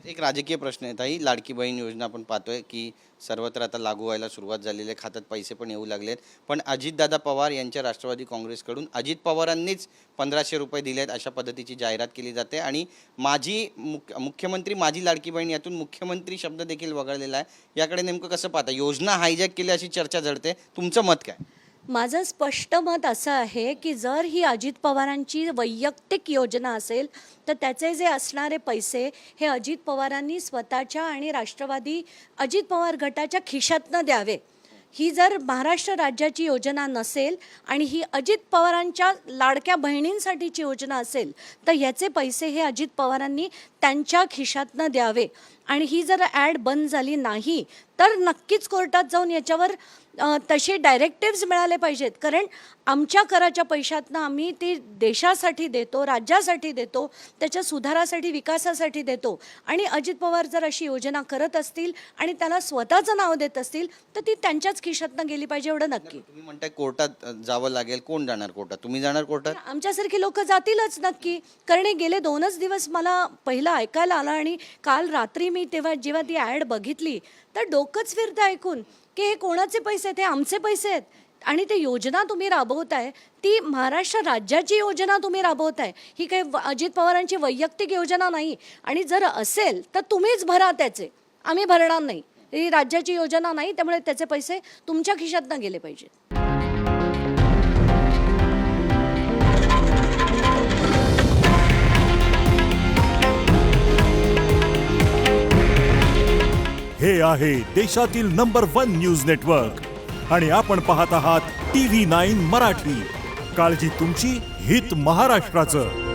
एक राजकीय प्रश्न आहे ताई, लाडकी बहीण योजना आपण पाहतोय की सर्वत्र आता लागू व्हायला सुरुवात झालेली आहे, खात्यात पैसे पण येऊ लागलेत. पण अजितदादा पवार यांच्या राष्ट्रवादी काँग्रेसकडून अजित पवारांनीच 1500 रुपये दिले आहेत अशा पद्धतीची जाहिरात केली जाते आणि मुख्यमंत्री माझी लाडकी बहीण यातून मुख्यमंत्री शब्द देखील वगळलेला आहे. याकडे नेमकं कसं पाहता? योजना हायजॅक केली अशी चर्चा झडते, तुमचं मत काय? माझं स्पष्ट मत असं आहे की जर ही अजित पवारांची वैयक्तिक योजना असेल तर त्याचे जे असणारे पैसे हे अजित पवारांनी स्वतःच्या आणि राष्ट्रवादी अजित पवार गटाच्या खिशातनं द्यावे. ही जर महाराष्ट्र राज्याची योजना नसेल आणि ही अजित पवारांच्या लाडक्या बहिणींसाठीची योजना असेल तर याचे पैसे हे अजित पवारांनी त्यांच्या खिशातनं द्यावे. आणि ही जर ॲड बंद झाली नाही तर नक्कीच कोर्टात जाऊन याच्यावर तसे डायरेक्टिव्स मिळाले पाहिजेत. कारण आमच्या कराच्या पैशातनं आम्ही ती देशासाठी देतो, राज्यासाठी देतो, त्याच्या सुधारासाठी विकासासाठी देतो. आणि अजित पवार जर अशी योजना करत असतील आणि त्याला स्वतःचं नाव देत असतील तर ती त्यांच्याच खिशातनं गेली पाहिजे, एवढं नक्की. तुम्ही म्हणताय कोर्टात जावं लागेल, कोण जाणार कोर्टात? तुम्ही जाणार कोर्टात? आमच्यासारखी लोक जातीलच नक्की. कारण हे गेले 2च दिवस मला पहिलं ऐकायला आलं आणि काल रात्री मी जेव्हा ती ॲड बघितली तर डोकंच फिरतं ऐकून की हे कोणाचे पैसे आहेत? हे आमचे पैसे आहेत. आणि ते योजना तुम्ही राबवताय ती महाराष्ट्र राज्याची योजना तुम्ही राबवताय, ही काही अजित पवारांची वैयक्तिक योजना नाही. आणि जर असेल तर तुम्हीच भरा त्याचे, आम्ही भरणार नाही. ही राज्याची योजना नाही, त्यामुळे त्याचे पैसे तुमच्या खिशातनं गेले पाहिजेत. हे आहे देशातील नंबर 1 न्यूज नेटवर्क आणि आपण पाहत आहात TV9 मराठी. काळजी तुमची, हित महाराष्ट्राचं.